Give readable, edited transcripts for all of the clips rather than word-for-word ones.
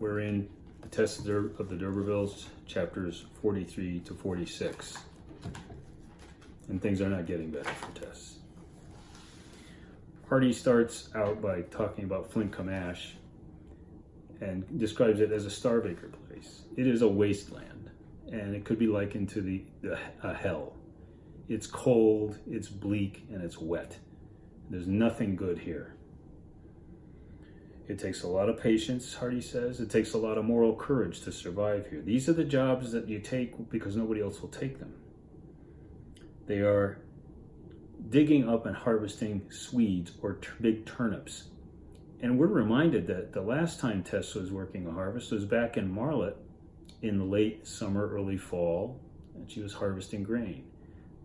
We're in the Tess of the D'Urbervilles, chapters 43 to 46. And things are not getting better for Tess. Hardy starts out by talking about Flint-Cum-Ash and describes it as a starvacre place. It is a wasteland, and it could be likened to a hell. It's cold, it's bleak, and it's wet. There's nothing good here. It takes a lot of patience, Hardy says. It takes a lot of moral courage to survive here. These are the jobs that you take because nobody else will take them. They are digging up and harvesting Swedes or big turnips. And we're reminded that the last time Tess was working a harvest was back in Marlet in the late summer, early fall, and she was harvesting grain.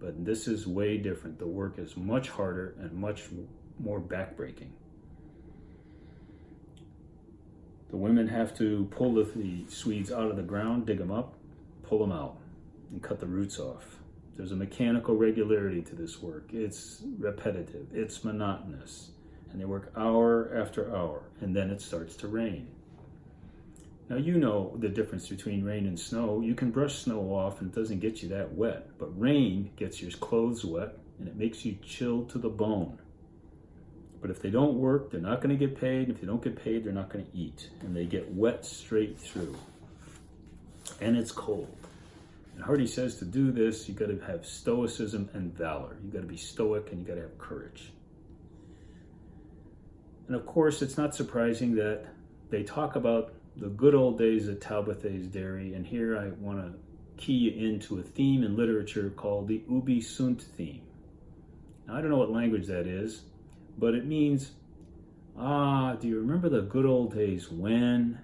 But this is way different. The work is much harder and much more backbreaking. The women have to pull the Swedes out of the ground, dig them up, pull them out, and cut the roots off. There's a mechanical regularity to this work. It's repetitive, it's monotonous, and they work hour after hour, and then it starts to rain. Now you know the difference between rain and snow. You can brush snow off and it doesn't get you that wet, but rain gets your clothes wet and it makes you chilled to the bone. But if they don't work, they're not going to get paid. If they don't get paid, they're not going to eat. And they get wet straight through. And it's cold. And Hardy says to do this, you got to have stoicism and valor. You got to be stoic and you got to have courage. And of course, it's not surprising that they talk about the good old days at Talbothays Dairy. And here I want to key you into a theme in literature called the Ubi Sunt theme. Now, I don't know what language that is, but it means, do you remember the good old days when?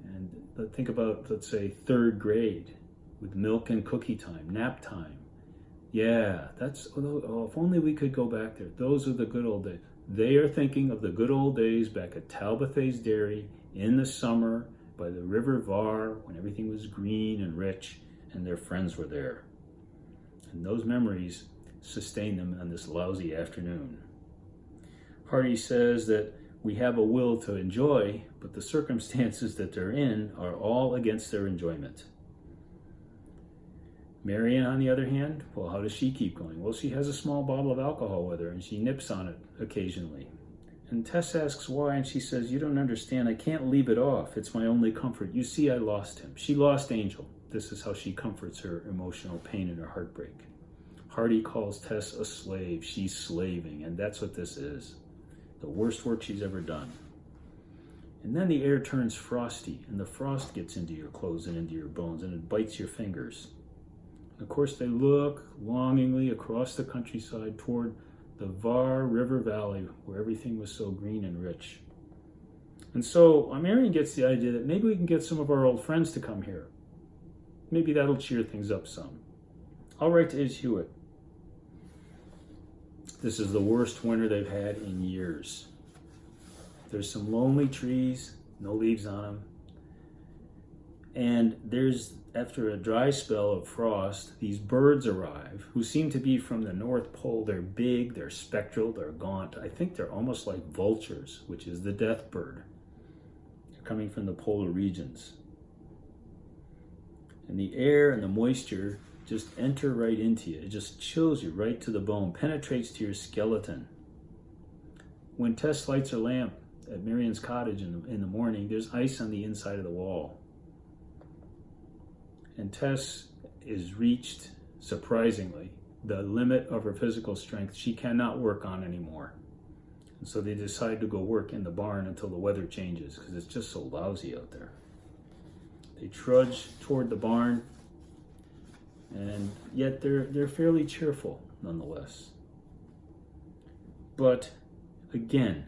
And think about, let's say, third grade with milk and cookie time, nap time. Yeah, if only we could go back there. Those are the good old days. They are thinking of the good old days back at Talbothays Dairy in the summer by the River Var when everything was green and rich and their friends were there. And those memories sustain them on this lousy afternoon. Hardy says that we have a will to enjoy, but the circumstances that they're in are all against their enjoyment. Marion, on the other hand, well, how does she keep going? Well, she has a small bottle of alcohol with her, and she nips on it occasionally. And Tess asks why, and she says, you don't understand. I can't leave it off. It's my only comfort. You see, I lost him. She lost Angel. This is how she comforts her emotional pain and her heartbreak. Hardy calls Tess a slave. She's slaving, and that's what this is. The worst work she's ever done. And then the air turns frosty, and the frost gets into your clothes and into your bones, and it bites your fingers. And of course, they look longingly across the countryside toward the Var River Valley, where everything was so green and rich. And so Marion gets the idea that maybe we can get some of our old friends to come here. Maybe that'll cheer things up some. I'll write to Iz Hewitt. This is the worst winter they've had in years. There's some lonely trees, no leaves on them. And there's, after a dry spell of frost, these birds arrive who seem to be from the North Pole. They're big, they're spectral, they're gaunt. I think they're almost like vultures, which is the death bird. They're coming from the polar regions. And the air and the moisture just enter right into you. It just chills you right to the bone, penetrates to your skeleton. When Tess lights her lamp at Marion's cottage in the morning, there's ice on the inside of the wall. And Tess is reached, surprisingly, the limit of her physical strength. She cannot work on anymore. And so they decide to go work in the barn until the weather changes, because it's just so lousy out there. They trudge toward the barn, and yet they're fairly cheerful nonetheless. But again,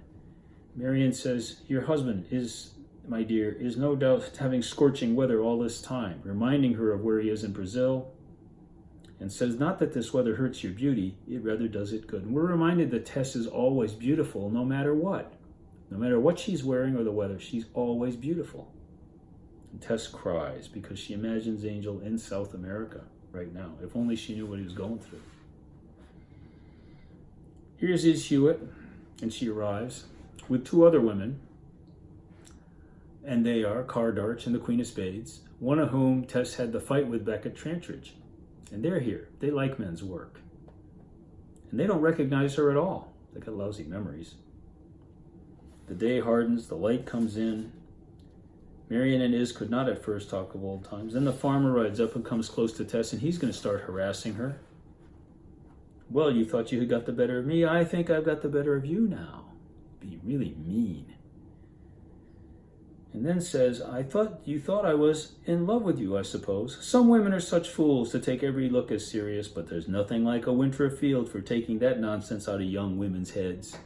Marion says, your husband is, my dear, is no doubt having scorching weather all this time, reminding her of where he is in Brazil, and says not that this weather hurts your beauty, it rather does it good. And we're reminded that Tess is always beautiful no matter what. No matter what she's wearing or the weather, she's always beautiful. And Tess cries because she imagines Angel in South America right now. If only she knew what he was going through. Here's Iz Hewitt, and she arrives with two other women. and they are Cardarch and the Queen of Spades, one of whom Tess had the fight with back at Trantridge. And they're here. They like men's work. And they don't recognize her at all. They got lousy memories. The day hardens, the light comes in. Marion and Iz could not at first talk of old times. Then the farmer rides up and comes close to Tess, and he's going to start harassing her. Well, you thought you had got the better of me. I think I've got the better of you now. Be really mean. And then says, you thought I was in love with you, I suppose. Some women are such fools to take every look as serious, but there's nothing like a winter afield for taking that nonsense out of young women's heads.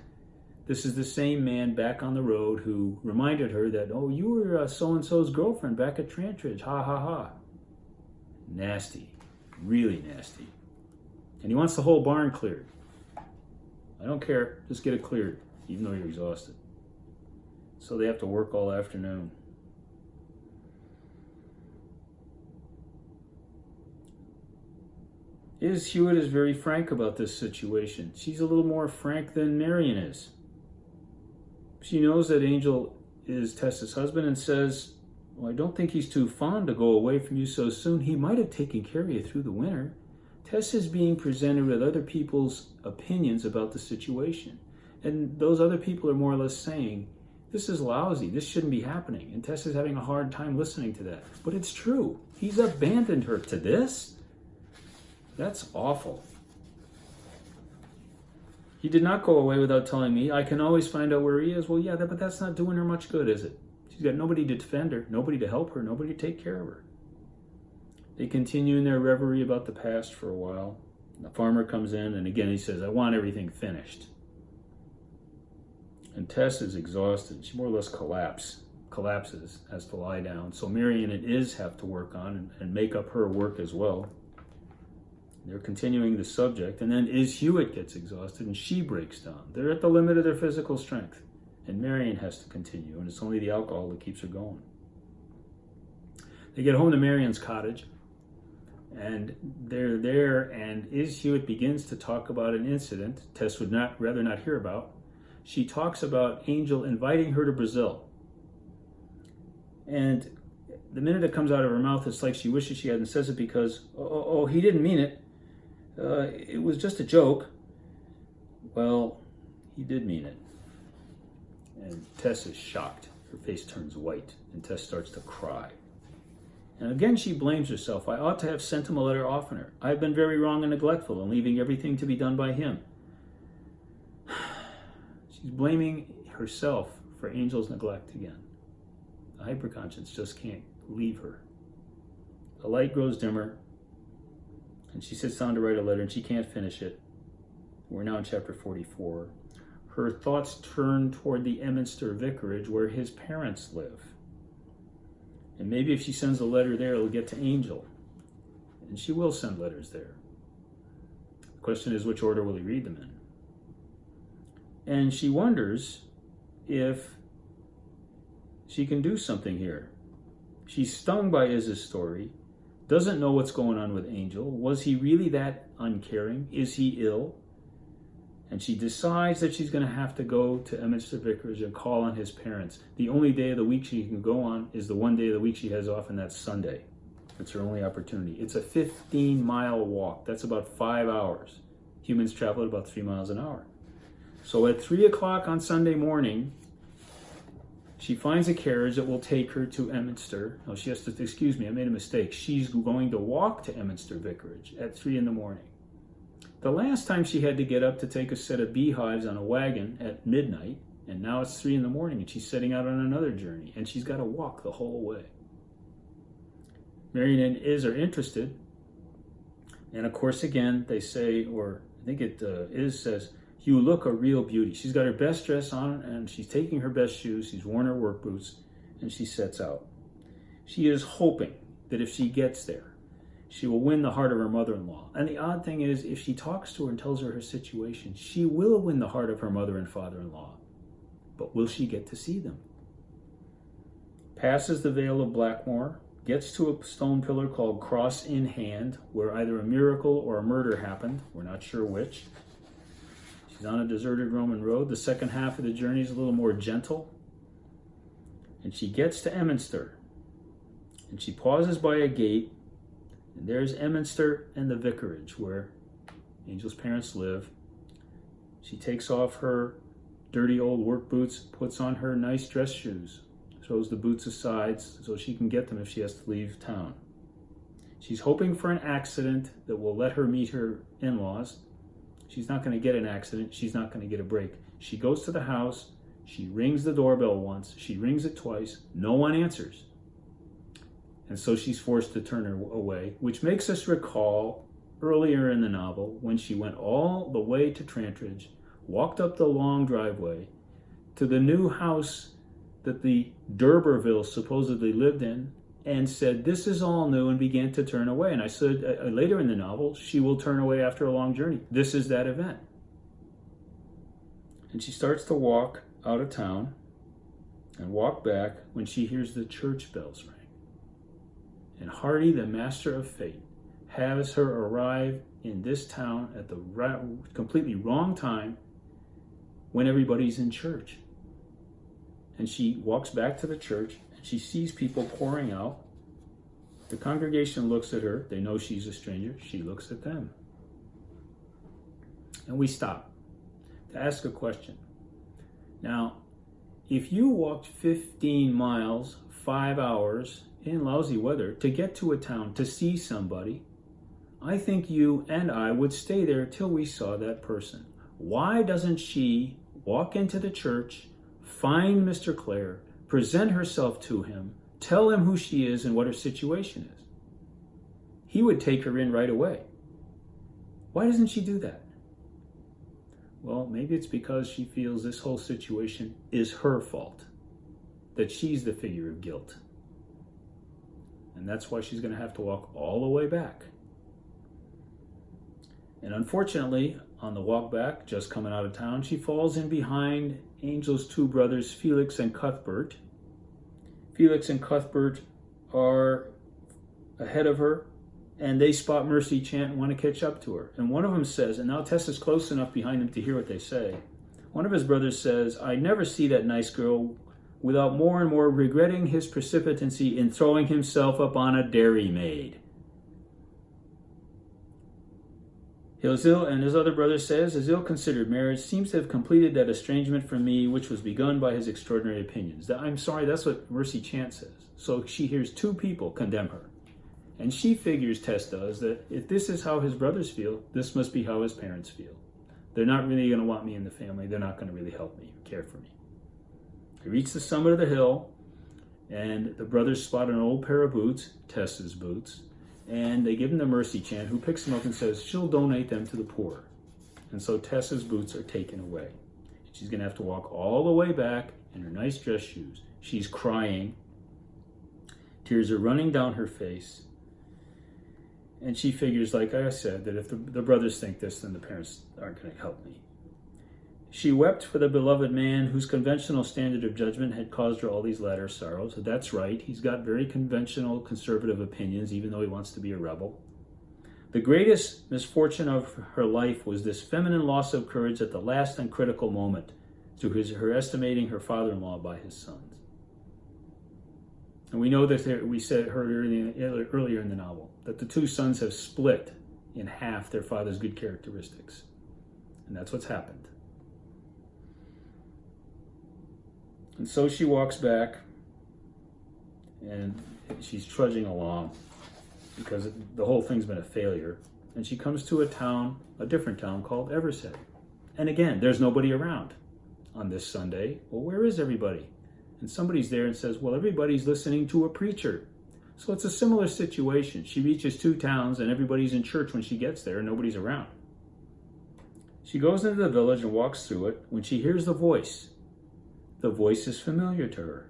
This is the same man back on the road who reminded her that, oh, you were so-and-so's girlfriend back at Trantridge. Ha, ha, ha. Nasty. Really nasty. And he wants the whole barn cleared. I don't care. Just get it cleared, even though you're exhausted. So they have to work all afternoon. Iz Hewitt is very frank about this situation. She's a little more frank than Marion is. She knows that Angel is Tess's husband and says, well, I don't think he's too fond to go away from you so soon. He might have taken care of you through the winter. Tess is being presented with other people's opinions about the situation. And those other people are more or less saying, this is lousy. This shouldn't be happening. And Tess is having a hard time listening to that. But it's true. He's abandoned her to this? That's awful. He did not go away without telling me. I can always find out where he is. Well, yeah, but that's not doing her much good, is it? She's got nobody to defend her, nobody to help her, nobody to take care of her. They continue in their reverie about the past for a while. The farmer comes in, and again he says, I want everything finished. And Tess is exhausted. She more or less collapses, has to lie down. So Marion and Iz have to work on and make up her work as well. They're continuing the subject, and then Iz Hewitt gets exhausted, and she breaks down. They're at the limit of their physical strength, and Marion has to continue, and it's only the alcohol that keeps her going. They get home to Marion's cottage, and they're there, and Iz Hewitt begins to talk about an incident Tess would rather not hear about. She talks about Angel inviting her to Brazil, and the minute it comes out of her mouth, it's like she wishes she hadn't said it because, he didn't mean it. It was just a joke. Well, he did mean it. And Tess is shocked. Her face turns white, and Tess starts to cry. And again, she blames herself. I ought to have sent him a letter oftener. I have been very wrong and neglectful in leaving everything to be done by him. She's blaming herself for Angel's neglect again. The hyperconscience just can't leave her. The light grows dimmer, and she sits down to write a letter, and she can't finish it. We're now in chapter 44. Her thoughts turn toward the Emminster vicarage where his parents live. And maybe if she sends a letter there, it'll get to Angel. And she will send letters there. The question is, which order will he read them in? And she wonders if she can do something here. She's stung by Iz's story, doesn't know what's going on with Angel. Was he really that uncaring? Is he ill? And she decides that she's going to have to go to Emminster Vicarage and call on his parents. The only day of the week she can go on is the one day of the week she has off, and that's Sunday. It's her only opportunity. It's a 15-mile walk. That's about 5 hours. Humans travel at about 3 miles an hour. So at 3 o'clock on Sunday morning, she finds a carriage that will take her to Emminster. Oh, she has to, excuse me, I made a mistake. She's going to walk to Emminster Vicarage at 3 in the morning. The last time she had to get up to take a set of beehives on a wagon at midnight, and now it's 3 in the morning, and she's setting out on another journey, and she's got to walk the whole way. Marion and Iz are interested, and of course, again, they say, or I think Iz says, you look a real beauty. She's got her best dress on, and she's taking her best shoes. She's worn her work boots, and she sets out. She is hoping that if she gets there, she will win the heart of her mother-in-law. And the odd thing is, if she talks to her and tells her her situation, she will win the heart of her mother and father-in-law. But will she get to see them? Passes the Vale of Blackmore, gets to a stone pillar called Cross in Hand, where either a miracle or a murder happened. We're not sure which. She's on a deserted Roman road. The second half of the journey is a little more gentle. And And she gets to Emminster. And she pauses by a gate. And there's Emminster and the vicarage where Angel's parents live. She takes off her dirty old work boots, puts on her nice dress shoes, throws the boots aside so she can get them if she has to leave town. She's hoping for an accident that will let her meet her in-laws. She's not going to get an accident. She's not going to get a break. She goes to the house. She rings the doorbell once. She rings it twice. No one answers. And so she's forced to turn her away, which makes us recall earlier in the novel when she went all the way to Trantridge, walked up the long driveway to the new house that the D'Urbervilles supposedly lived in, and said, "This is all new," and began to turn away. And I said later in the novel, she will turn away after a long journey. This is that event. And she starts to walk out of town and walk back when she hears the church bells ring. And Hardy, the master of fate, has her arrive in this town at the completely wrong time when everybody's in church. And she walks back to the church and she sees people pouring out. The congregation looks at her. They know she's a stranger. She looks at them. And we stop to ask a question. Now, if you walked 15 miles, 5 hours in lousy weather to get to a town to see somebody, I think you and I would stay there till we saw that person. Why doesn't she walk into the church, find Mr. Clare, present herself to him, tell him who she is and what her situation is? He would take her in right away. Why doesn't she do that? Well, maybe it's because she feels this whole situation is her fault, that she's the figure of guilt. And that's why she's going to have to walk all the way back. And unfortunately, on the walk back, just coming out of town, she falls in behind Angel's two brothers, Felix and Cuthbert. Felix and Cuthbert are ahead of her, and they spot Mercy Chant and want to catch up to her. And one of them says, and now Tess is close enough behind them to hear what they say. One of his brothers says, "I never see that nice girl without more and more regretting his precipitancy in throwing himself upon a dairymaid." And his other brother says, "His ill-considered marriage seems to have completed that estrangement from me which was begun by his extraordinary opinions." I'm sorry, that's what Mercy Chant says. So she hears two people condemn her. And she figures, Tess does, that if this is how his brothers feel, this must be how his parents feel. They're not really going to want me in the family. They're not going to really help me, care for me. They reach the summit of the hill, and the brothers spot an old pair of boots, Tess's boots, and they give him the Mercy Chant, who picks them up and says she'll donate them to the poor. And so Tess's boots are taken away. She's going to have to walk all the way back in her nice dress shoes. She's crying. Tears are running down her face. And she figures, like I said, that if the brothers think this, then the parents aren't going to help me. She wept for the beloved man whose conventional standard of judgment had caused her all these latter sorrows. That's right. He's got very conventional conservative opinions, even though he wants to be a rebel. The greatest misfortune of her life was this feminine loss of courage at the last and critical moment, through her estimating her father-in-law by his sons. And we know that heard earlier in the novel, that the two sons have split in half their father's good characteristics. And that's what's happened. And so she walks back, and she's trudging along because the whole thing's been a failure. And she comes to a different town called Evershead. And again, there's nobody around on this Sunday. Well, where is everybody? And somebody's there and says, well, everybody's listening to a preacher. So it's a similar situation. She reaches two towns and everybody's in church when she gets there and nobody's around. She goes into the village and walks through it when she hears the voice. The voice is familiar to her.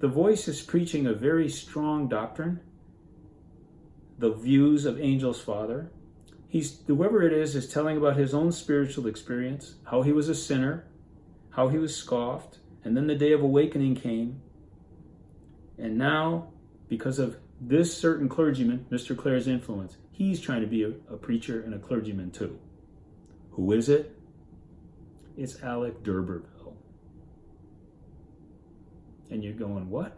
The voice is preaching a very strong doctrine, the views of Angel's father. Whoever it is telling about his own spiritual experience, how he was a sinner, how he was scoffed, and then the day of awakening came. And now, because of this certain clergyman, Mr. Clare's influence, he's trying to be a preacher and a clergyman too. Who is it? It's Alec D'Urberville. And you're going, what?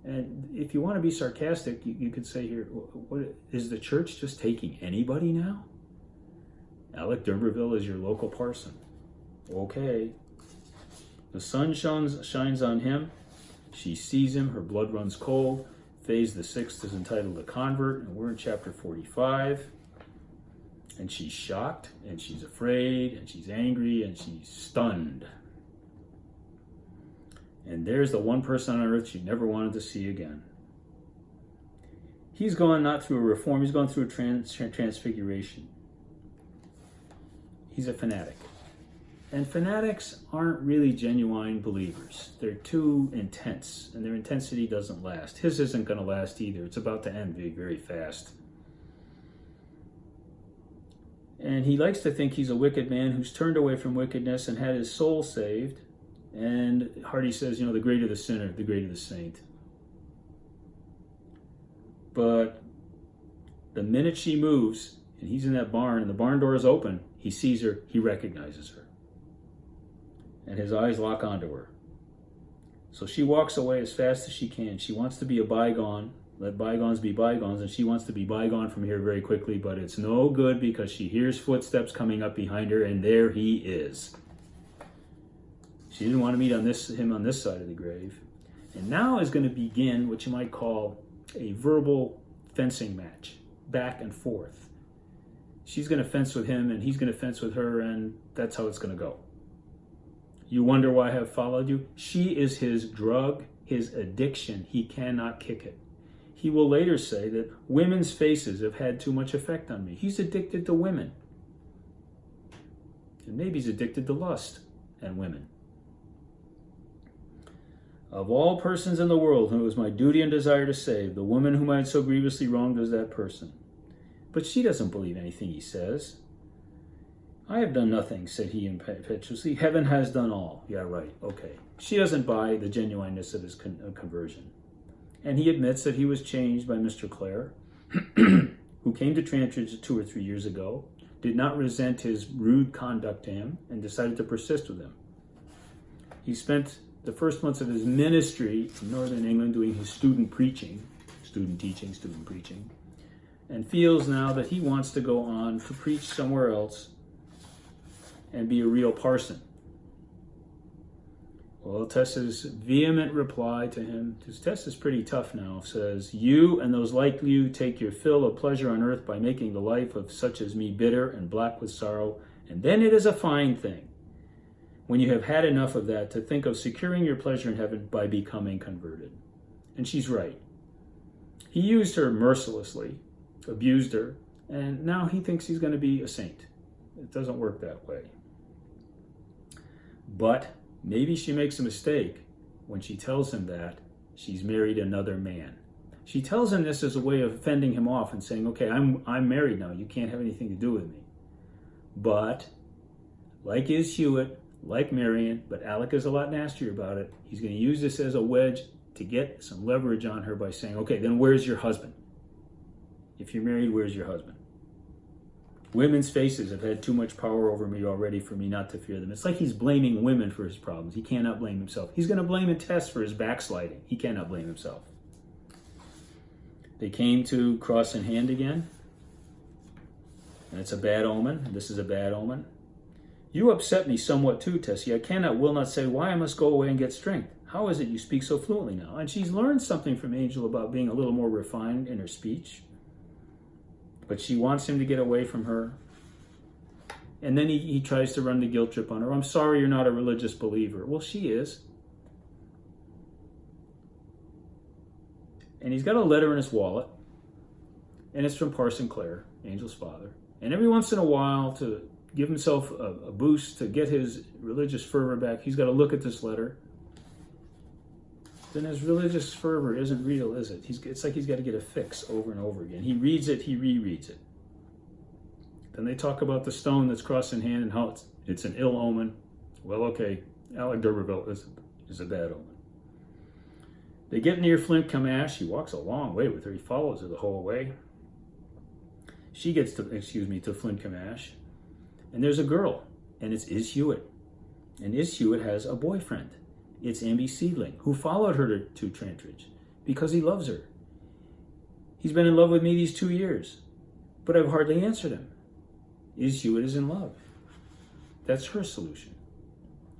And if you want to be sarcastic, you could say here, what, is the church just taking anybody now? Alec d'Urberville is your local parson. Okay. The sun shines on him. She sees him. Her blood runs cold. Phase the sixth is entitled A Convert, and we're in chapter 45. And she's shocked, and she's afraid, and she's angry, and she's stunned. And there's the one person on earth she never wanted to see again. He's gone not through a reform, he's gone through a transfiguration. He's a fanatic. And fanatics aren't really genuine believers. They're too intense, and their intensity doesn't last. His isn't going to last either. It's about to end very fast. And he likes to think he's a wicked man who's turned away from wickedness and had his soul saved. And Hardy says, the greater the sinner, the greater the saint. But the minute she moves, and he's in that barn, and the barn door is open, he sees her, he recognizes her. And his eyes lock onto her. So she walks away as fast as she can. She wants to be a bygone, let bygones be bygones, and she wants to be bygone from here very quickly, but it's no good because she hears footsteps coming up behind her, and there he is. She didn't want to meet him on this side of the grave. And now is going to begin what you might call a verbal fencing match, back and forth. She's going to fence with him, and he's going to fence with her, and that's how it's going to go. You wonder why I have followed you? She is his drug, his addiction. He cannot kick it. He will later say that women's faces have had too much effect on me. He's addicted to women. And maybe he's addicted to lust and women. Of all persons in the world whom it was my duty and desire to save, the woman whom I had so grievously wronged was that person. But she doesn't believe anything he says. I have done nothing, said he impetuously. Heaven has done all. Yeah, right, okay. She doesn't buy the genuineness of his conversion. And he admits that he was changed by Mr. Clare, who came to Trantridge 2 or 3 years ago, did not resent his rude conduct to him, and decided to persist with him. He spent the first months of his ministry in northern England doing his student preaching, and feels now that he wants to go on to preach somewhere else and be a real parson. Well, Tess's vehement reply to him, because Tess is pretty tough now, says, you and those like you take your fill of pleasure on earth by making the life of such as me bitter and black with sorrow, and then it is a fine thing, when you have had enough of that, to think of securing your pleasure in heaven by becoming converted. And she's right. He used her mercilessly, abused her, and now he thinks he's going to be a saint. It doesn't work that way. But maybe she makes a mistake when she tells him that she's married another man. She tells him this as a way of fending him off and saying, okay, I'm married now. You can't have anything to do with me. But like Is Hewitt, like Marion, but Alec is a lot nastier about it. He's going to use this as a wedge to get some leverage on her by saying, okay, then where's your husband? If you're married, where's your husband? Women's faces have had too much power over me already for me not to fear them. It's like he's blaming women for his problems. He cannot blame himself. He's going to blame Tess for his backsliding. He cannot blame himself. They came to cross in hand again. And it's a bad omen. This is a bad omen. You upset me somewhat too, Tessie. I will not say why I must go away and get strength. How is it you speak so fluently now? And she's learned something from Angel about being a little more refined in her speech. But she wants him to get away from her. And then he tries to run the guilt trip on her. I'm sorry you're not a religious believer. Well, she is. And he's got a letter in his wallet. And it's from Parson Clare, Angel's father. And every once in a while, to give himself a boost, to get his religious fervor back, he's got to look at this letter. Then his religious fervor isn't real, is it? It's like he's got to get a fix over and over again. He reads it, he rereads it. Then they talk about the stone that's crossed in hand and how it's an ill omen. Well, okay, Alec d'Urberville is a bad omen. They get near Flint Camash. He walks a long way with her. He follows her the whole way. She gets to Flint Camash. And there's a girl, and it's Is Hewitt. And Is Hewitt has a boyfriend. It's Amby Seedling, who followed her to Trantridge because he loves her. He's been in love with me these 2 years, but I've hardly answered him. Is Hewitt is in love? That's her solution.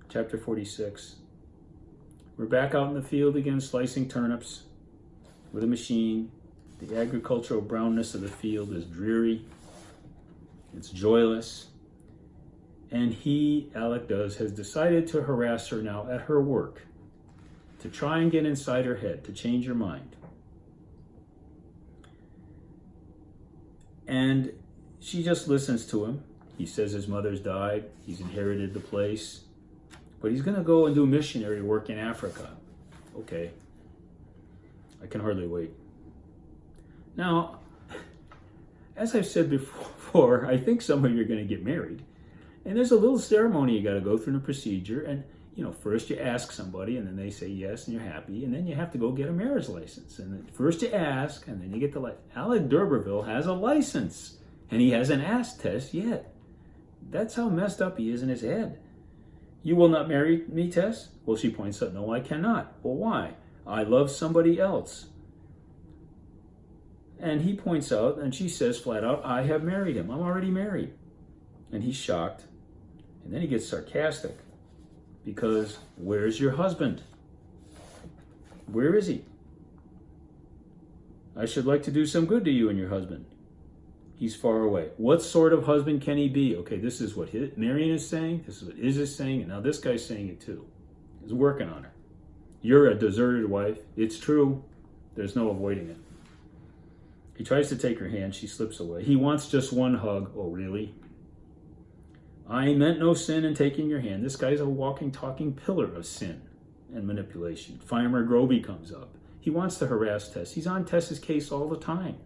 Chapter 46. We're back out in the field again, slicing turnips with a machine. The agricultural brownness of the field is dreary. It's joyless. And Alec has decided to harass her now at her work, to try and get inside her head, to change her mind. And she just listens to him. He says his mother's died, he's inherited the place, but he's going to go and do missionary work in Africa. Okay. I can hardly wait. Now, as I've said before, I think some of you are going to get married. And there's a little ceremony you got to go through in a procedure. And, first you ask somebody, and then they say yes, and you're happy. And then you have to go get a marriage license. And then first you ask, and then you get the license. Alec d'Urberville has a license, and he hasn't asked Tess yet. That's how messed up he is in his head. You will not marry me, Tess? Well, she points out, no, I cannot. Well, why? I love somebody else. And he points out, and she says flat out, I have married him. I'm already married. And he's shocked. And then he gets sarcastic. Because, where's your husband? Where is he? I should like to do some good to you and your husband. He's far away. What sort of husband can he be? Okay, this is what Marion is saying. This is what Iz is saying. And now this guy's saying it too. He's working on her. You're a deserted wife. It's true. There's no avoiding it. He tries to take her hand. She slips away. He wants just one hug. Oh, really? I meant no sin in taking your hand. This guy's a walking, talking pillar of sin and manipulation. Farmer Groby comes up. He wants to harass Tess. He's on Tess's case all the time.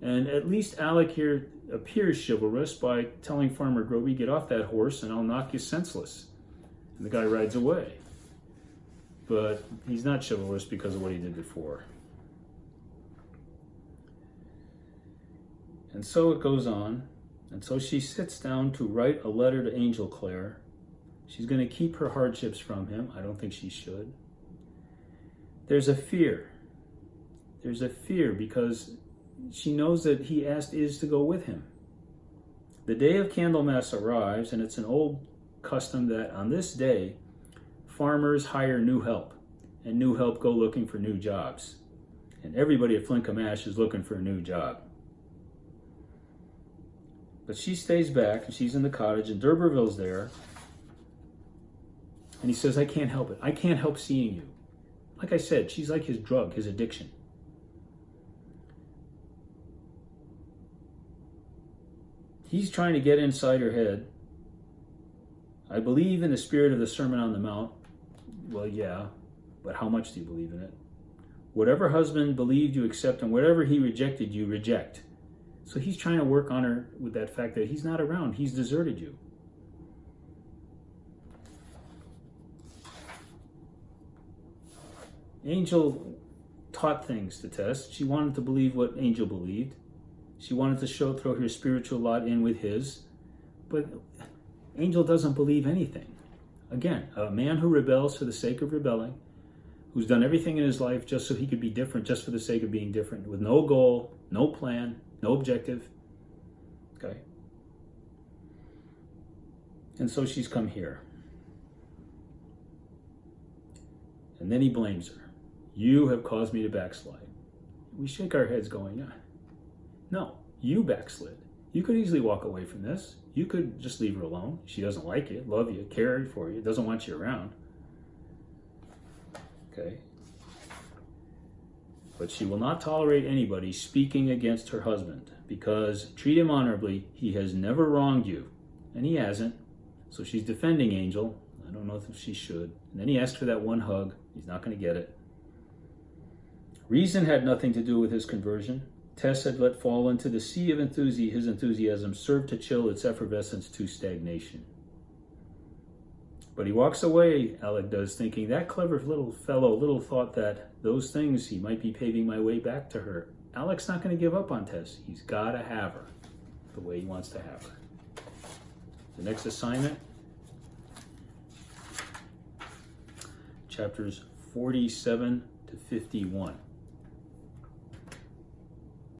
And at least Alec here appears chivalrous by telling Farmer Groby, get off that horse and I'll knock you senseless. And the guy rides away. But he's not chivalrous because of what he did before. And so it goes on. And so she sits down to write a letter to Angel Clare. She's going to keep her hardships from him. I don't think she should. There's a fear. There's a fear because she knows that he asked Iz to go with him. The day of Candlemas arrives, and it's an old custom that on this day, farmers hire new help, and new help go looking for new jobs. And everybody at Flinkamash is looking for a new job. But she stays back, and she's in the cottage, and d'Urberville's there. And he says, I can't help it. I can't help seeing you. Like I said, she's like his drug, his addiction. He's trying to get inside her head. I believe in the spirit of the Sermon on the Mount. Well, yeah, but how much do you believe in it? Whatever husband believed you accept, and whatever he rejected you reject. So he's trying to work on her with that fact that he's not around. He's deserted you. Angel taught things to Tess. She wanted to believe what Angel believed. She wanted to throw her spiritual lot in with his. But Angel doesn't believe anything. Again, a man who rebels for the sake of rebelling, who's done everything in his life just so he could be different, just for the sake of being different, with no goal, no plan, no objective. Okay? And so she's come here. And then he blames her. You have caused me to backslide. We shake our heads going, no, you backslid. You could easily walk away from this. You could just leave her alone. She doesn't like you, love you, care for you, doesn't want you around. Okay? But she will not tolerate anybody speaking against her husband, because treat him honorably. He has never wronged you, and he hasn't. So she's defending Angel. I don't know if she should. And then he asks for that one hug. He's not going to get it. Reason had nothing to do with his conversion. Tess had let fall into the sea of his enthusiasm served to chill its effervescence to stagnation. But he walks away, Alec does, thinking, that clever little fellow little thought that those things he might be paving my way back to her. Alec's not going to give up on Tess. He's got to have her the way he wants to have her. The next assignment, chapters 47 to 51.